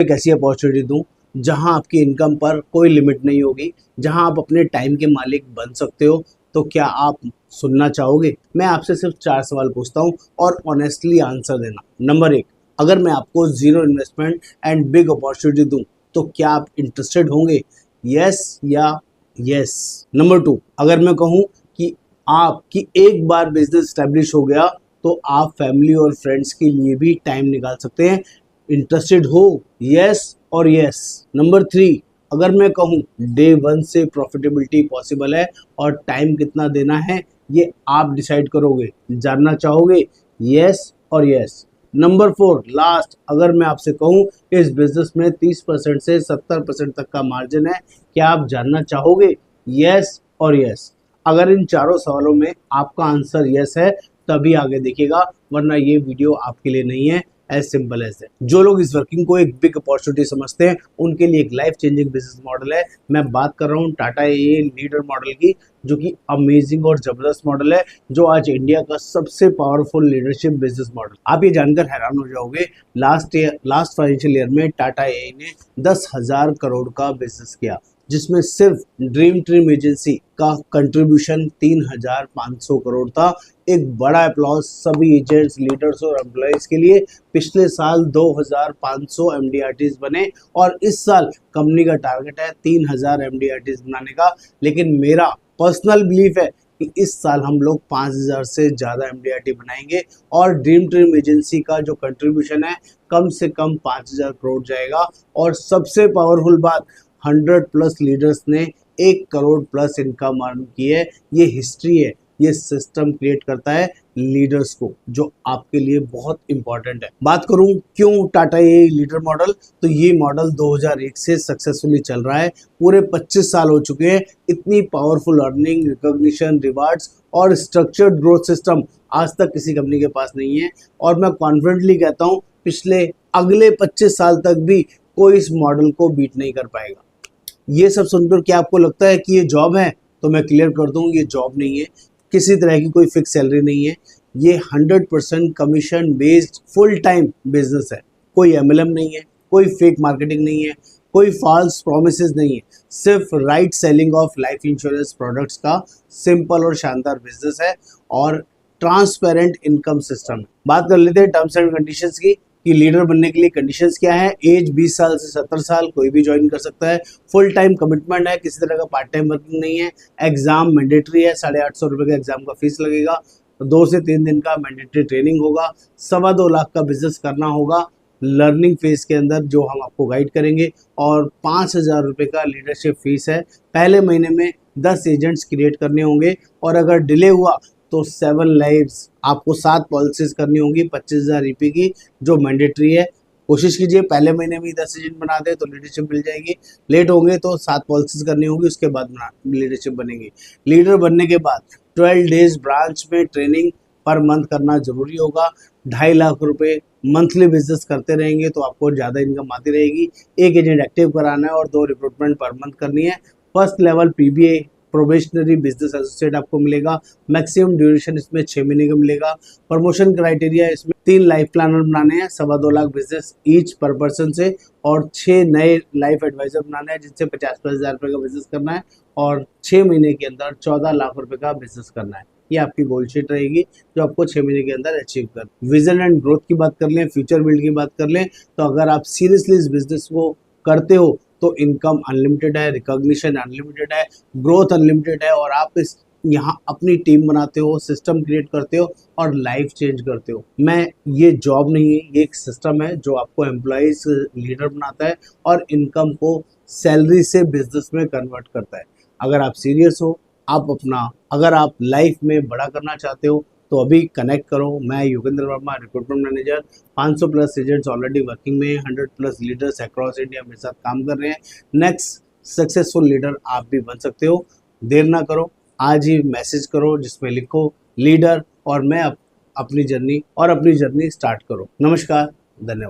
एक ऐसी अपॉर्चुनिटी दूं जहां आपकी इनकम पर कोई लिमिट नहीं होगी, जहां आप अपने टाइम के मालिक बन सकते हो। तो क्या आप सुनना चाहोगे? मैं आपसे सिर्फ 4 सवाल पूछता हूं और ऑनेस्टली आंसर देना। नंबर 1, अगर मैं आपको zero investment and big opportunity दूं तो क्या आप इंटरेस्टेड होंगे? यस या यस। नंबर 2, अगर मैं कहूं कि आपकी एक बार बिजनेस स्टैब्लिश हो गया तो आप फैमिली और फ्रेंड्स के लिए भी टाइम निकाल सकते हैं। इंटरेस्टेड हो? यस और यस। नंबर 3, अगर मैं कहूँ डे 1 से प्रॉफिटेबिलिटी पॉसिबल है और टाइम कितना देना है ये आप डिसाइड करोगे, जानना चाहोगे? यस और यस। नंबर 4, लास्ट, अगर मैं आपसे कहूँ इस बिजनेस में 30% से 70% तक का मार्जिन है, क्या आप जानना चाहोगे? यस और यस। अगर इन चारों सवालों में आपका आंसर यस है तभी आगे देखिएगा, वरना ये वीडियो आपके लिए नहीं है। एज सिंपल एज है। जो लोग इस वर्किंग को एक बिग अपॉर्चुनिटी समझते हैं उनके लिए एक लाइफ चेंजिंग बिजनेस मॉडल है। मैं बात कर रहा हूँ टाटा ए लीडर मॉडल की, जो कि अमेजिंग और जबरदस्त मॉडल है, जो आज इंडिया का सबसे पावरफुल लीडरशिप बिजनेस मॉडल। आप ये जानकर हैरान हो जाओगे, लास्ट फाइनेंशियल ईयर में टाटा ए ने 10,000 करोड़ का बिजनेस किया, जिसमें सिर्फ ड्रीम टीम एजेंसी का कंट्रीब्यूशन 3,500 करोड़ था। एक बड़ा अप्लॉज सभी एजेंट्स, लीडर्स और एम्प्लॉइज के लिए। पिछले साल 2,500 एमडीआरटीज बने और इस साल कंपनी का टारगेट है 3,000 एमडीआरटीज बनाने का। लेकिन मेरा पर्सनल बिलीफ है कि इस साल हम लोग 5,000 से ज़्यादा एमडीआरटी बनाएंगे और ड्रीम टीम एजेंसी का जो कंट्रीब्यूशन है कम से कम 5,000 करोड़ जाएगा। और सबसे पावरफुल बात, 100+ लीडर्स ने 1 करोड़ प्लस इनकम अर्न की है। ये हिस्ट्री है, ये सिस्टम क्रिएट करता है लीडर्स को, जो आपके लिए बहुत इंपॉर्टेंट है। बात करूं क्यों टाटा ए लीडर मॉडल, तो ये मॉडल 2001 से सक्सेसफुली चल रहा है। पूरे 25 साल हो चुके हैं। इतनी पावरफुल अर्निंग, रिकॉग्निशन, रिवार्ड्स और स्ट्रक्चर्ड ग्रोथ सिस्टम आज तक किसी कंपनी के पास नहीं है। और मैं कॉन्फिडेंटली कहता हूं अगले 25 साल तक भी कोई इस मॉडल को बीट नहीं कर पाएगा। ये सब सुनकर क्या आपको लगता है कि ये जॉब है? तो मैं क्लियर कर दूं, ये जॉब नहीं है। किसी तरह की कोई फिक्स सैलरी नहीं है। ये 100% commission based full time business है। कोई एमएलएम नहीं है, कोई फेक मार्केटिंग नहीं है, कोई फॉल्स प्रोमिसेस नहीं है। सिर्फ right selling of life insurance products का सिंपल और शानदार बिजनेस है और ट्रांसपेरेंट इनकम सिस्टम है। बात कर लेते हैं टर्म्स एंड कंडीशंस की कि लीडर बनने के लिए कंडीशंस क्या है। एज 20 साल से 70 साल, कोई भी ज्वाइन कर सकता है। फुल टाइम कमिटमेंट है, किसी तरह का पार्ट टाइम वर्किंग नहीं है। एग्जाम मैंडेटरी है, 850 रुपये का एग्जाम का फीस लगेगा। 2 से 3 दिन का मैंडेटरी ट्रेनिंग होगा। 2.25 लाख का बिजनेस करना होगा लर्निंग फेज के अंदर, जो हम आपको गाइड करेंगे। और 5,000 रुपये का लीडरशिप फीस है। पहले महीने में 10 एजेंट्स क्रिएट करने होंगे और अगर डिले हुआ तो 7 लाइव्स, आपको 7 पॉलिसीज करनी होंगी 25,000 ईपी की, जो मैंडेटरी है। कोशिश कीजिए पहले महीने में 10 एजेंट बना दे तो लीडरशिप मिल जाएगी। लेट होंगे तो 7 पॉलिसीज करनी होंगी, उसके बाद लीडरशिप बनेगी। लीडर बनने के बाद 12 डेज ब्रांच में ट्रेनिंग पर मंथ करना जरूरी होगा। 2.5 लाख रुपए मंथली बिजनेस करते रहेंगे तो आपको ज़्यादा इनकम आती रहेगी। 1 एजेंट एक्टिव कराना है और 2 रिक्रूटमेंट पर मंथ करनी है। First level PBA probationary business associate आपको मिलेगा। मैक्सिमम ड्यूरेशन इसमें 6 महीने का मिलेगा। प्रमोशन क्राइटेरिया इसमें 3 लाइफ प्लानर बनाने हैं, 2.25 लाख बिजनेस ईच पर पर्सन से, और 6 नए लाइफ एडवाइजर बनाने हैं जिनसे 50-50 हज़ार रुपये का बिजनेस करना है और 6 महीने के अंदर 14 लाख रुपए का बिजनेस करना है। ये आपकी गोल शीट रहेगी जो आपको 6 महीने के अंदर अचीव कर। विजन एंड ग्रोथ की बात कर लें, फ्यूचर बिल्ड की बात कर लें, तो अगर आप सीरियसली इस बिजनेस को करते हो तो इनकम अनलिमिटेड है, रिकॉग्निशन अनलिमिटेड है, ग्रोथ अनलिमिटेड है और आप इस यहाँ अपनी टीम बनाते हो, सिस्टम क्रिएट करते हो और लाइफ चेंज करते हो। ये जॉब नहीं है, ये एक सिस्टम है जो आपको एम्प्लॉइज लीडर बनाता है और इनकम को सैलरी से बिजनेस में कन्वर्ट करता है। अगर आप सीरियस हो, अगर आप लाइफ में बड़ा करना चाहते हो तो अभी कनेक्ट करो। मैं Yogendra Verma, recruitment manager. 500+ agents already working में, 100+ लीडर्स अक्रॉस इंडिया मेरे साथ काम कर रहे हैं। नेक्स्ट सक्सेसफुल लीडर आप भी बन सकते हो। देर ना करो, आज ही मैसेज करो जिसमें लिखो लीडर और मैं अपनी जर्नी स्टार्ट करो। नमस्कार, धन्यवाद।